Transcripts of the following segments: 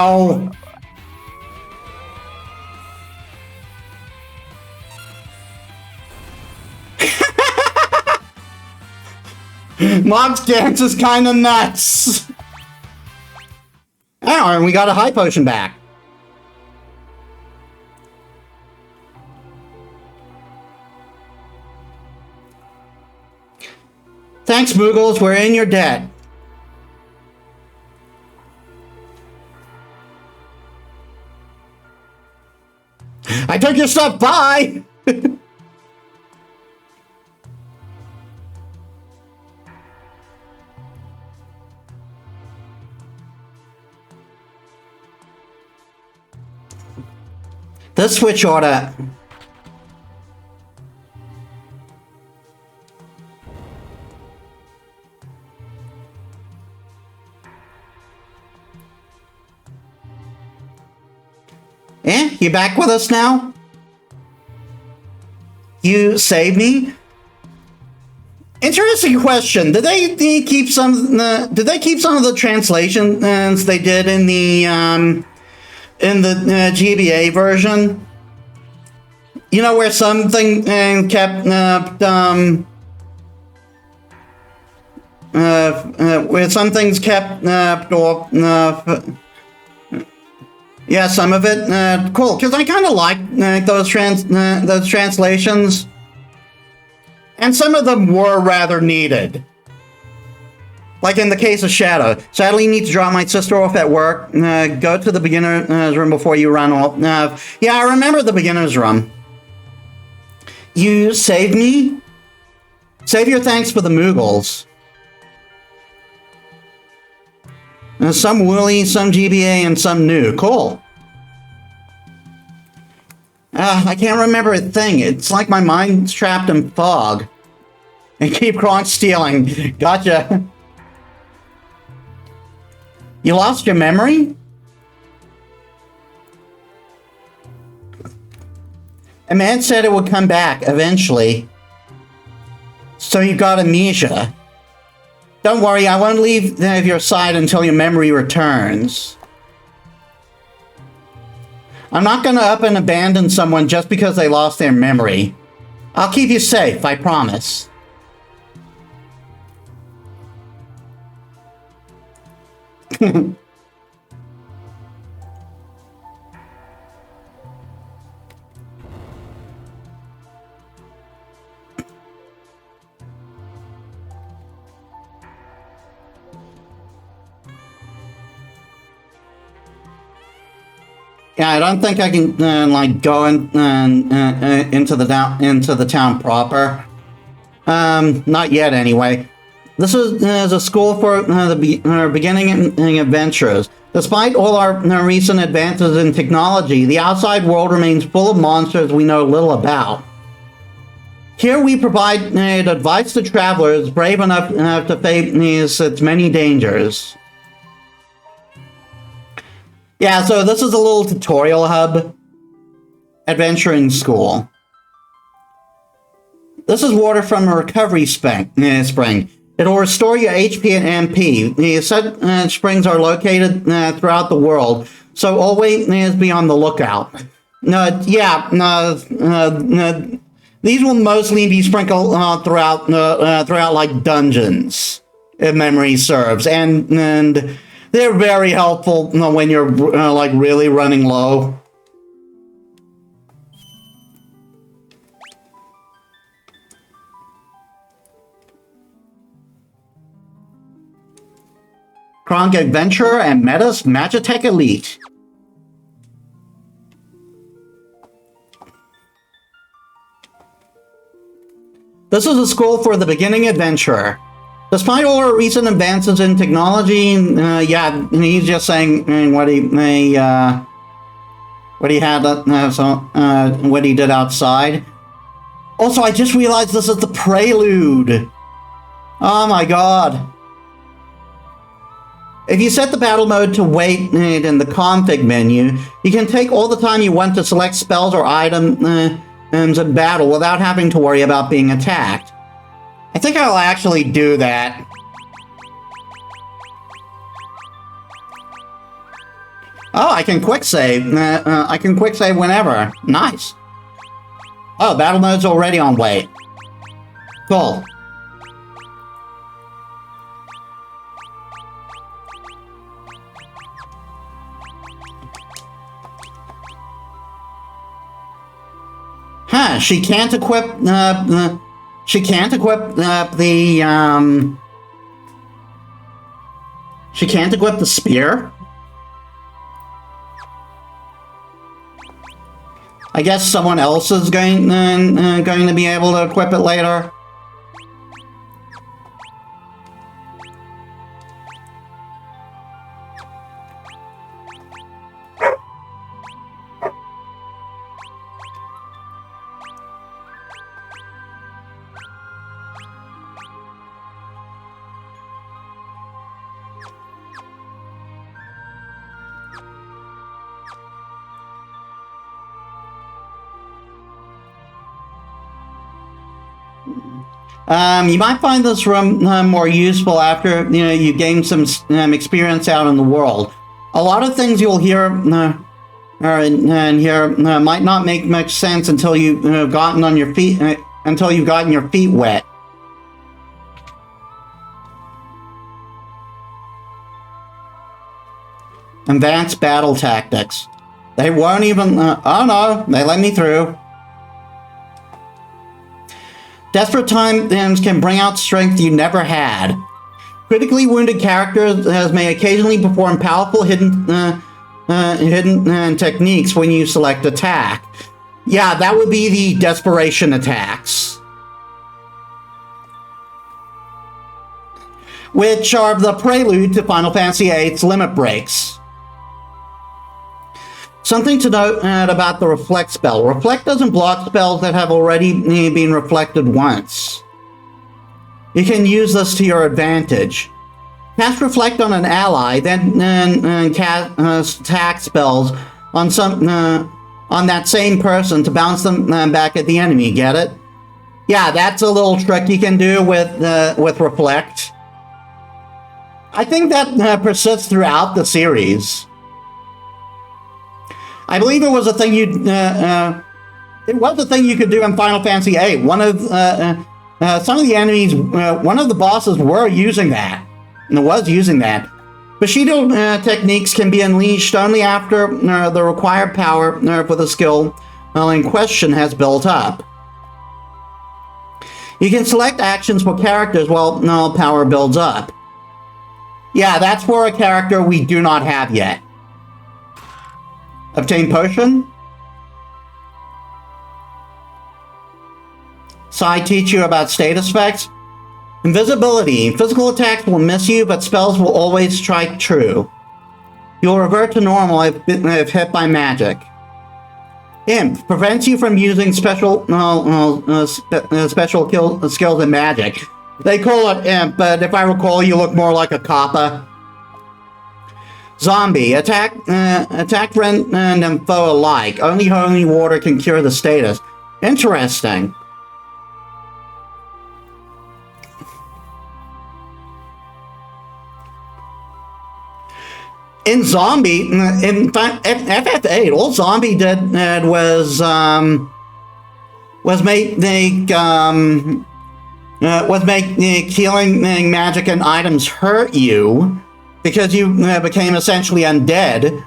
Oh. Mob's dance is kinda nuts. Oh, and we got a high potion back. Thanks, Moogles. We're in your debt. I took your stuff. Bye. The switch order. Eh? You back with us now? You saved me? Interesting question. Did they keep some? Did they keep some of the translations they did in the GBA version? You know, where something kept where some things kept yeah, some of it cool, because I kind of like those translations, and some of them were rather needed. Like in the case of Shadow. Sadly, you need to drop my sister off at work. Go to the beginner's room before you run off. Yeah, I remember the beginner's room. You saved me? Save your thanks for the Moogles. Some woolly, some GBA, and some new. Cool. I can't remember a thing. It's like my mind's trapped in fog. And keep Kronk stealing. Gotcha. You lost your memory? A man said it would come back eventually. So you got amnesia. Don't worry, I won't leave your side until your memory returns. I'm not gonna up and abandon someone just because they lost their memory. I'll keep you safe, I promise. Yeah, I don't think I can like go into the town proper. Not yet, anyway. This is a school for beginning adventurers. Despite all our recent advances in technology, the outside world remains full of monsters we know little about. Here we provide advice to travelers brave enough to face its many dangers. Yeah, so this is a little tutorial hub. Adventuring school. This is water from a recovery spring. It'll restore your HP and MP. The said springs are located throughout the world, so always be on the lookout. These will mostly be sprinkled throughout like dungeons, if memory serves, and they're very helpful when you're like really running low. Kronk Adventurer and Metis Magitech Elite. This is a school for the beginning adventurer. Despite all our recent advances in technology, yeah, he's just saying what he did outside. Also, I just realized this is the prelude. Oh my god. If you set the battle mode to wait in the config menu, you can take all the time you want to select spells or items in battle without having to worry about being attacked. I think I'll actually do that. Oh, I can quick save. I can quick save whenever. Nice. Oh, battle mode's already on wait. Cool. Huh, she can't equip, she can't equip she can't equip the spear? I guess someone else is going to be able to equip it later. You might find this room more useful after you gain some experience out in the world. A lot of things you'll hear might not make much sense until you've gotten on your feet until you've gotten your feet wet. Advanced battle tactics. They won't even. Oh no, they let me through. Desperate times can bring out strength you never had. Critically wounded characters may occasionally perform powerful hidden techniques when you select attack. Yeah, that would be the desperation attacks, which are the prelude to Final Fantasy VIII's limit breaks. Something to note about the Reflect spell. Reflect doesn't block spells that have already been reflected once. You can use this to your advantage. Cast Reflect on an ally, then cast attack spells on that same person to bounce them back at the enemy. Get it? Yeah, that's a little trick you can do with Reflect. I think that persists throughout the series. I believe it was a thing you could do in Final Fantasy VIII. One of some of the enemies, one of the bosses were using that, and was using that. Bushido techniques can be unleashed only after the required power for the skill in question has built up. You can select actions for characters while power builds up. Yeah, that's for a character we do not have yet. Obtain potion. So I teach you about status effects. Invisibility. Physical attacks will miss you, but spells will always strike true. You'll revert to normal if hit by magic. Imp. Prevents you from using special skills in magic. They call it Imp, but if I recall, you look more like a Kappa. Zombie. Attack friend and foe alike. Only holy water can cure the status. Interesting. In Zombie, in FF8, all Zombie did was make healing magic and items hurt you, because you became essentially undead.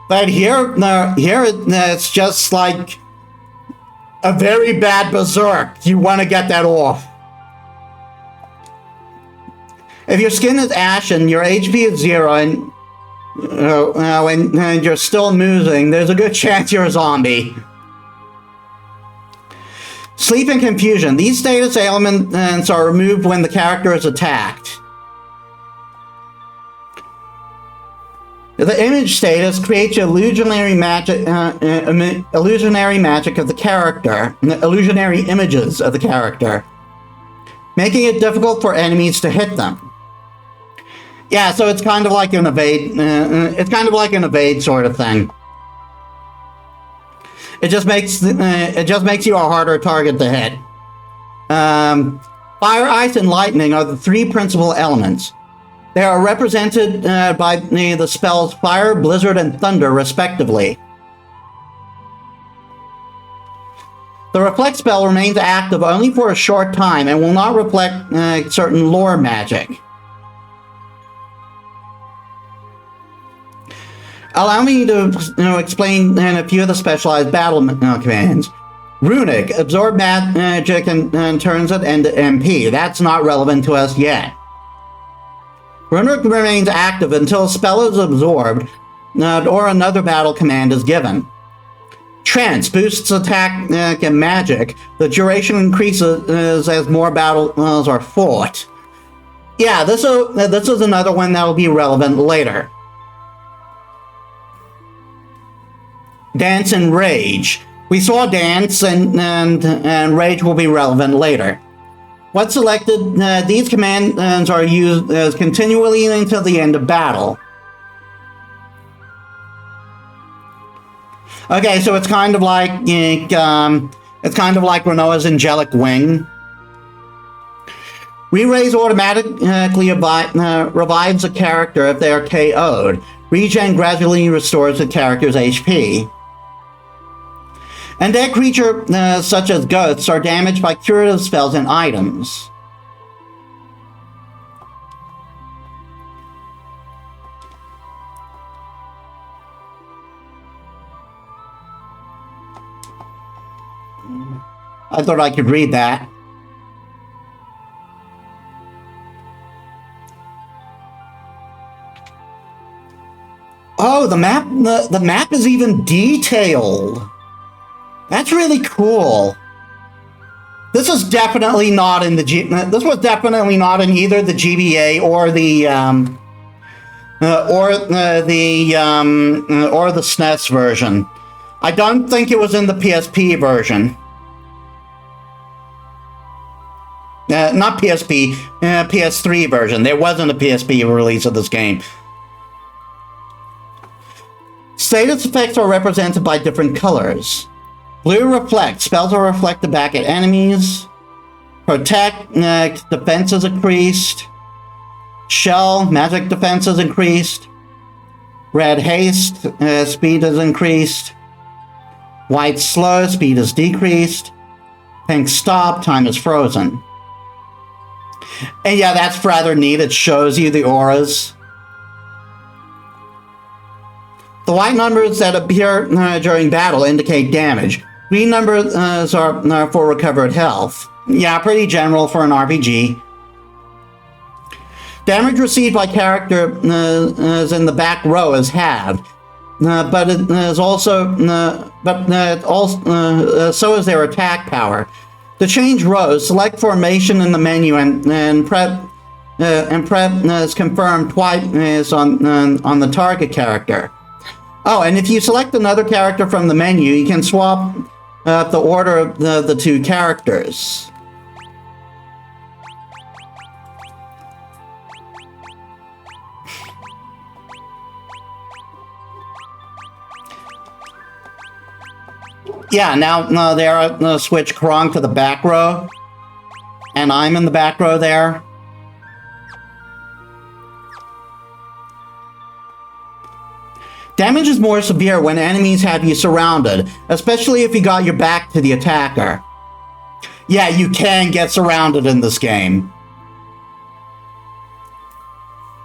But here it's just like a very bad berserk. You want to get that off. If your skin is ashen, your HP is 0, and you're still moving, there's a good chance you're a zombie. Sleep and confusion. These status elements are removed when the character is attacked. The image status creates illusionary magic of the character, illusionary images of the character, making it difficult for enemies to hit them. Yeah, so it's kind of like an evade. It's kind of like an evade sort of thing. It just makes you a harder target to hit. Fire, ice, and lightning are the three principal elements. They are represented by the spells Fire, Blizzard, and Thunder, respectively. The Reflect spell remains active only for a short time and will not reflect certain lore magic. Allow me to explain a few of the specialized battle commands. Runic, absorb magic and turns it into MP. That's not relevant to us yet. Runic remains active until a spell is absorbed or another battle command is given. Trance boosts attack and magic. The duration increases as more battles are fought. Yeah, this is another one that will be relevant later. Dance and Rage. We saw Dance and Rage will be relevant later. Once selected, these commands are used continually until the end of battle. Okay, so it's kind of like Renoa's Angelic Wing. Re-raise automatically revives a character if they are KO'd. Regen gradually restores the character's HP. Undead creatures such as ghosts are damaged by curative spells and items. I thought I could read that. Oh, the map is even detailed. That's really cool. This is definitely not in the this was definitely not in either the GBA or the SNES version. I don't think it was in the PSP version. Not PSP, PS3 version. There wasn't a PSP release of this game. Status effects are represented by different colors. Blue reflect. Spells are reflected back at enemies. Protect. Defense is increased. Shell. Magic defense is increased. Red haste. Speed is increased. White slow. Speed is decreased. Pink stop. Time is frozen. And yeah, that's rather neat. It shows you the auras. The white numbers that appear during battle indicate damage. Green numbers are for recovered health. Yeah, pretty general for an RPG. Damage received by character is in the back row is halved, but it is also so is their attack power. To change rows, select formation in the menu and prep is confirmed twice on the target character. Oh, and if you select another character from the menu, you can swap the order of the two characters. Yeah, now there switch Kronk to the back row, and I'm in the back row there. Damage is more severe when enemies have you surrounded, especially if you got your back to the attacker. Yeah, you can get surrounded in this game.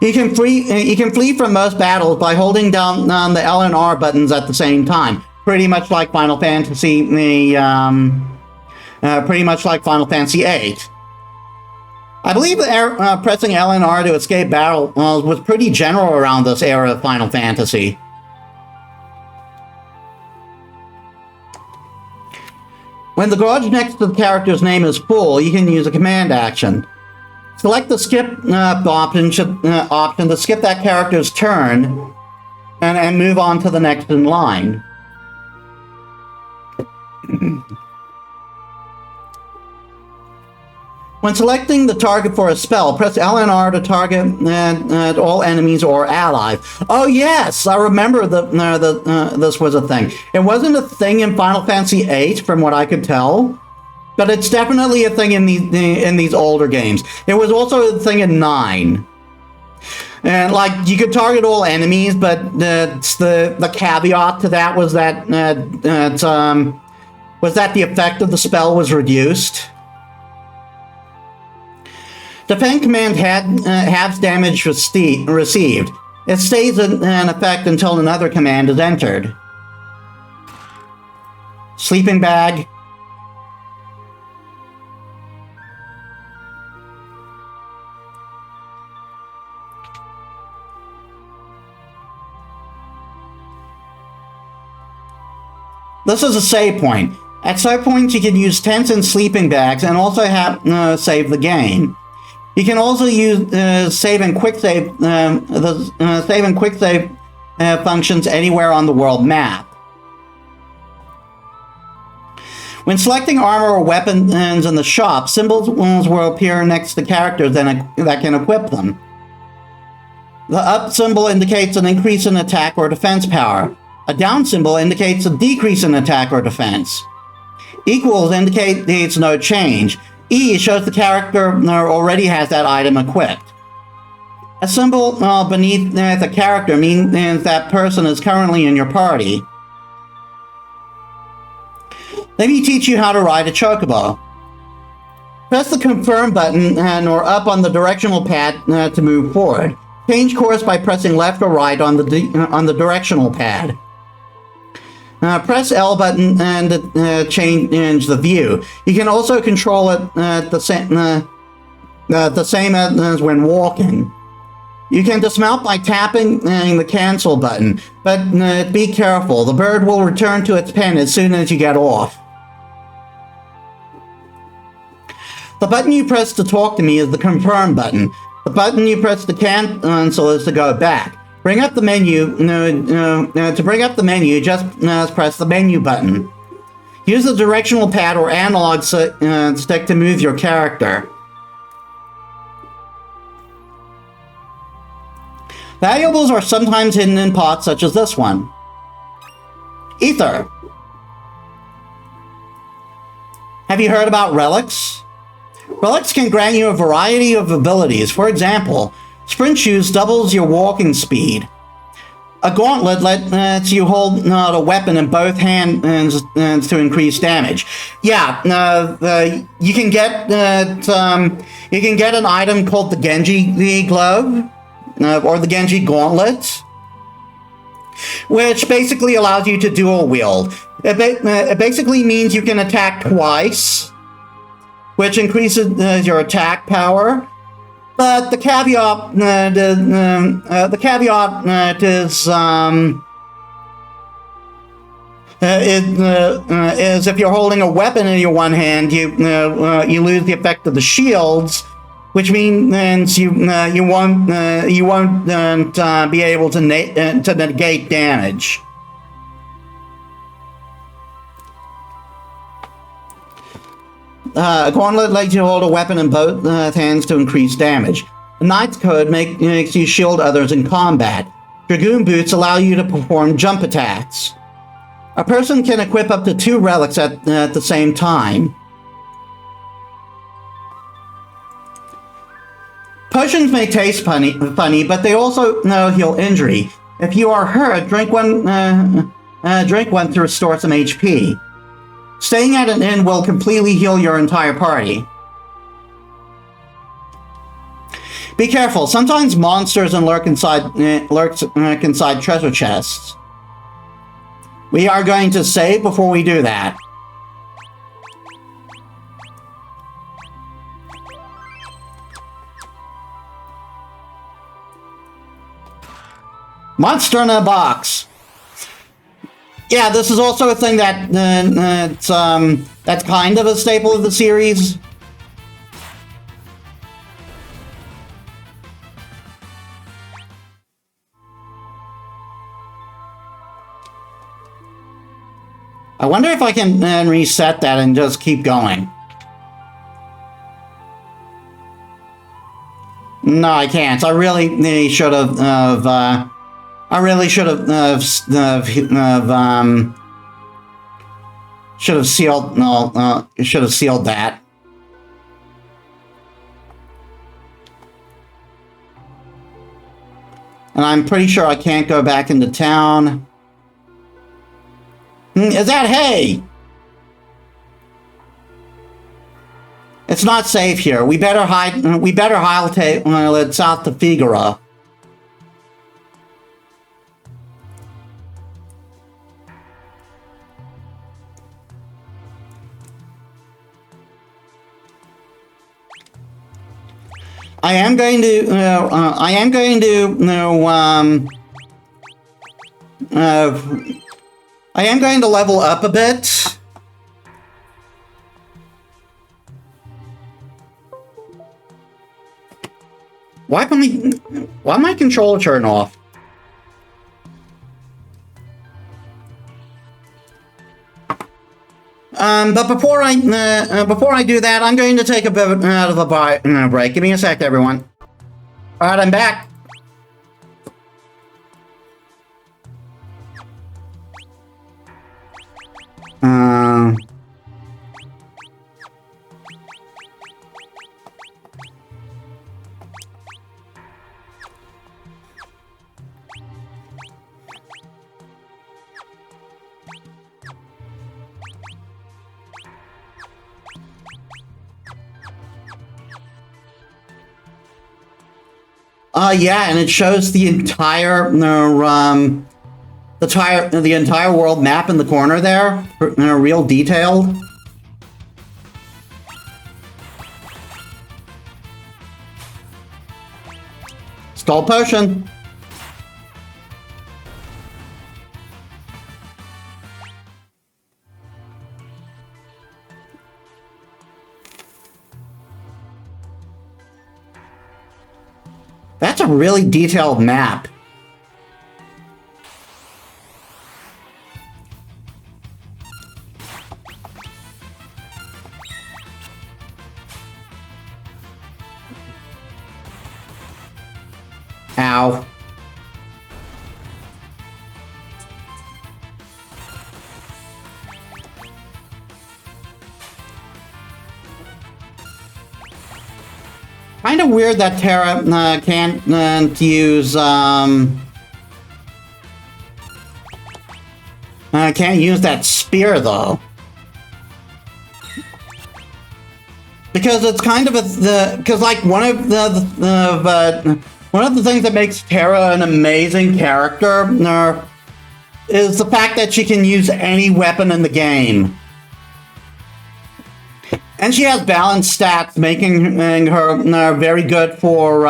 You can flee from most battles by holding down the L and R buttons at the same time, pretty much like Final Fantasy VIII. I believe that pressing L and R to escape battle was pretty general around this era of Final Fantasy. When the gauge next to the character's name is full, you can use a command action. Select the skip option to skip that character's turn and move on to the next in line. When selecting the target for a spell, press L and R to target all enemies or allies. Oh yes, I remember this was a thing. It wasn't a thing in Final Fantasy VIII, from what I could tell, but it's definitely a thing in these older games. It was also a thing in 9. And like you could target all enemies, but the caveat to that was that the effect of the spell was reduced. Defend command halves damage received. It stays in effect until another command is entered. Sleeping bag. This is a save point. At save points, you can use tents and sleeping bags, and also have save the game. You can also use save and quick save functions anywhere on the world map. When selecting armor or weapons in the shop, symbols will appear next to characters that can equip them. The up symbol indicates an increase in attack or defense power. A down symbol indicates a decrease in attack or defense. Equals indicates no change. E shows the character already has that item equipped. A symbol beneath the character means that person is currently in your party. Let me teach you how to ride a chocobo. Press the confirm button or up on the directional pad to move forward. Change course by pressing left or right on the directional pad. Press L button and change the view. You can also control it the same as when walking. You can dismount by tapping the cancel button, but be careful. The bird will return to its pen as soon as you get off. The button you press to talk to me is the confirm button. The button you press to cancel is to go back. Bring up the menu. To bring up the menu, just press the menu button. Use the directional pad or analog stick to move your character. Valuables are sometimes hidden in pots such as this one. Ether. Have you heard about relics? Relics can grant you a variety of abilities. For example, sprint shoes doubles your walking speed. A gauntlet lets you hold a weapon in both hands to increase damage. Yeah, you can get an item called the Genji glove or the Genji gauntlet, which basically allows you to dual wield. It basically means you can attack twice, which increases your attack power. But the caveat is if you're holding a weapon in your one hand, you lose the effect of the shields, which means you won't be able to negate damage. A gauntlet lets you hold a weapon in both hands to increase damage. The Knight's Code makes you shield others in combat. Dragoon boots allow you to perform jump attacks. A person can equip up to 2 relics at the same time. Potions may taste funny, but they also heal injury. If you are hurt, drink one to restore some HP. Staying at an inn will completely heal your entire party. Be careful. Sometimes monsters lurk inside treasure chests. We are going to save before we do that. Monster in a box. Yeah, this is also a thing that's kind of a staple of the series. I wonder if I can reset that and just keep going. No, I can't. I really should have. I really should have sealed. No, should have sealed that. And I'm pretty sure I can't go back into town. Is that hay? It's not safe here. We better hide. We better hightail it south to Figaro. I am going to. I am going to. I am going to level up a bit. Why my controller turn off? But before I do that, I'm going to take a bit out of a break. Give me a sec, everyone. All right, I'm back. Yeah, and it shows the entire the entire world map in the corner there, real detailed. Stall potion. That's a really detailed map. Ow. Kind of weird that Terra can't use can't use that spear though, because it's kind of because like one of the things that makes Terra an amazing character is the fact that she can use any weapon in the game. And she has balanced stats, making her very good for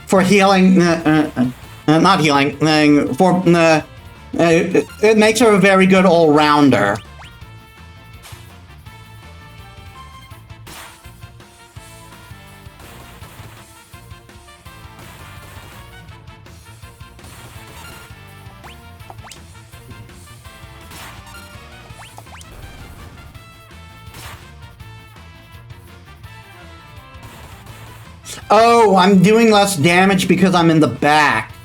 for healing, not healing, it makes her a very good all-rounder. Oh, I'm doing less damage because I'm in the back.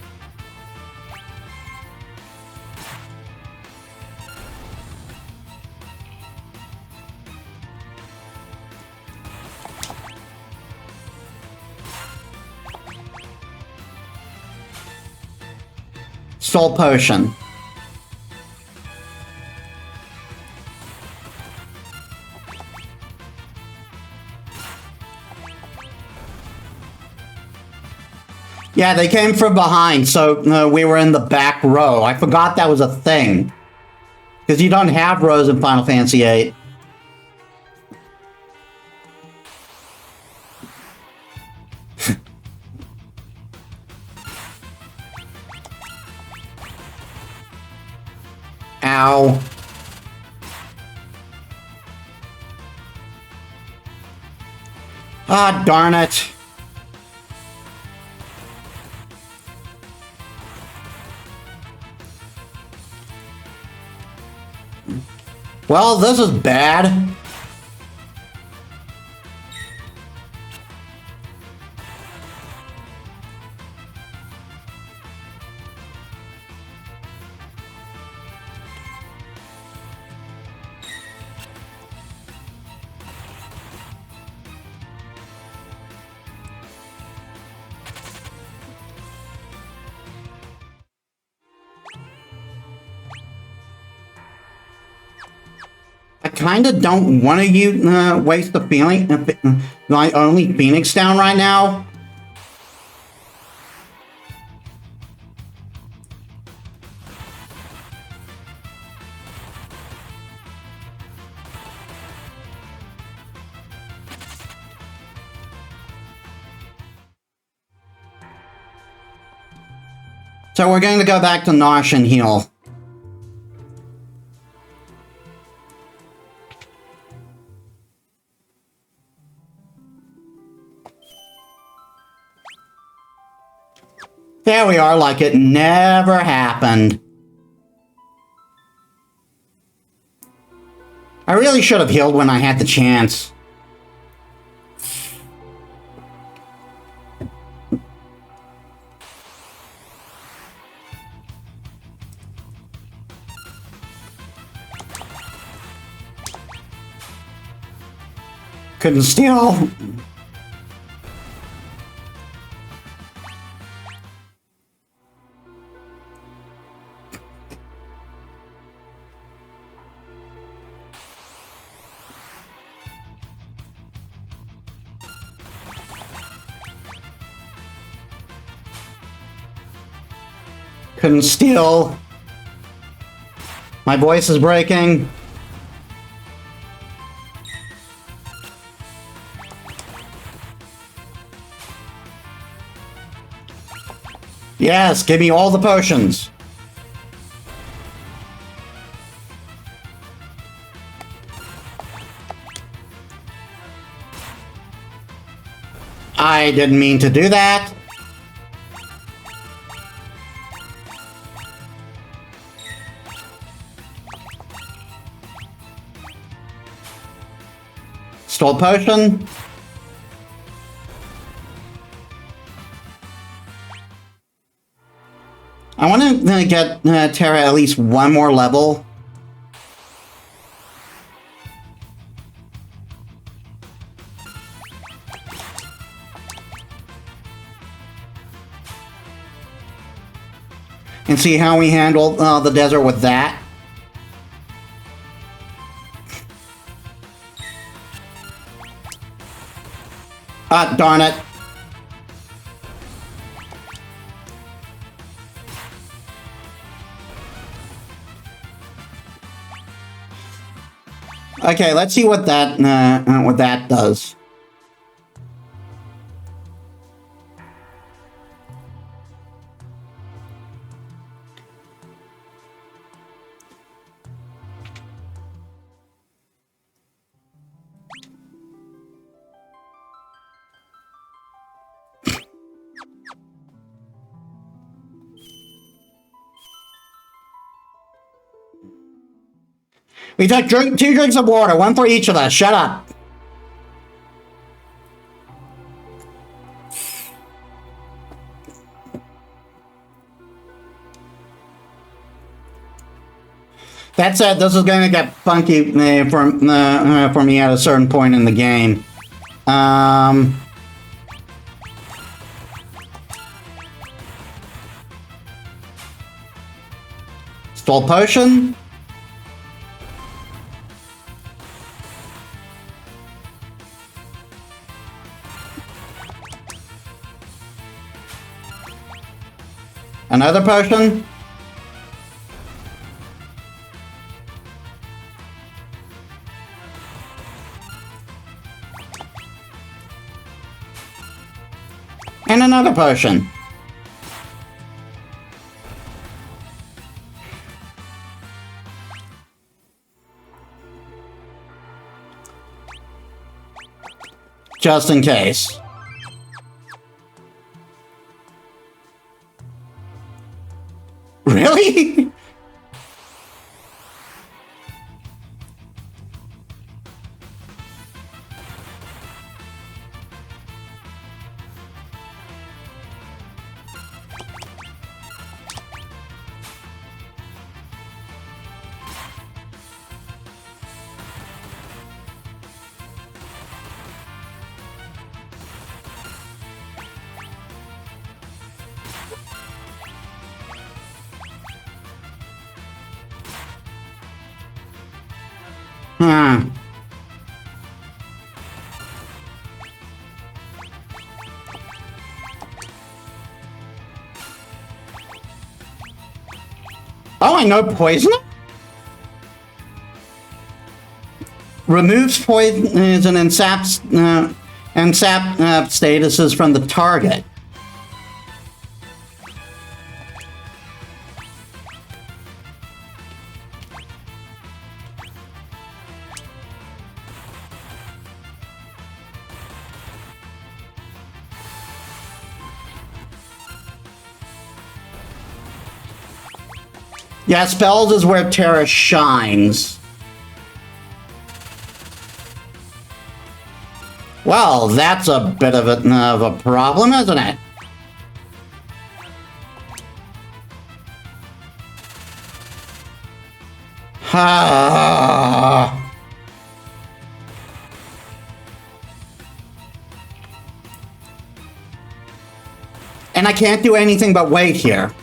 Soul potion. Yeah, they came from behind, so we were in the back row. I forgot that was a thing. Because you don't have rows in Final Fantasy VIII. Ow. Ah, darn it. Well, this is bad. I kind of don't want to waste the my only Phoenix down right now. So we're going to go back to Narshe and heal. There we are, like it never happened. I really should have healed when I had the chance. Couldn't steal. Couldn't steal. My voice is breaking. Yes, give me all the potions. I didn't mean to do that. Stole potion. I want to get Terra at least one more level. And see how we handle the desert with that. Ah, darn it. Okay, let's see what that does. We took 2 drinks of water, 1 for each of us. Shut up. That said, this is going to get funky for me at a certain point in the game. Stole potion. Another potion. And another potion. Just in case. Really? Hmm. Oh, I know poison. Removes poison and saps statuses from the target. Yeah, spells is where Terra shines. Well, that's a bit of a problem, isn't it? And I can't do anything but wait here.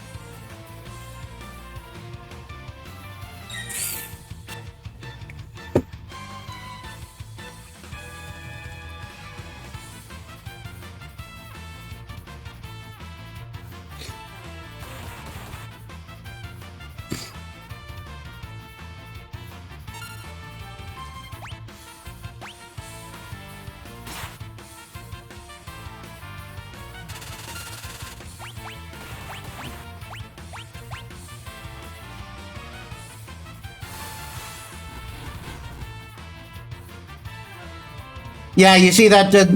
Yeah, you see that did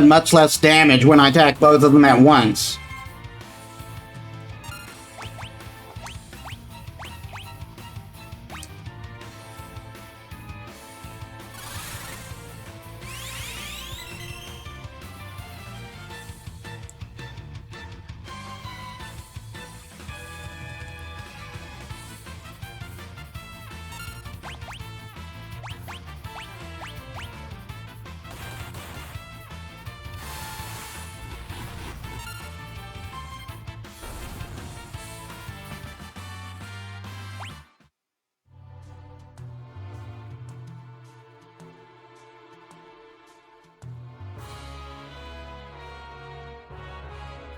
much less damage when I attacked both of them at once.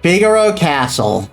Figaro Castle.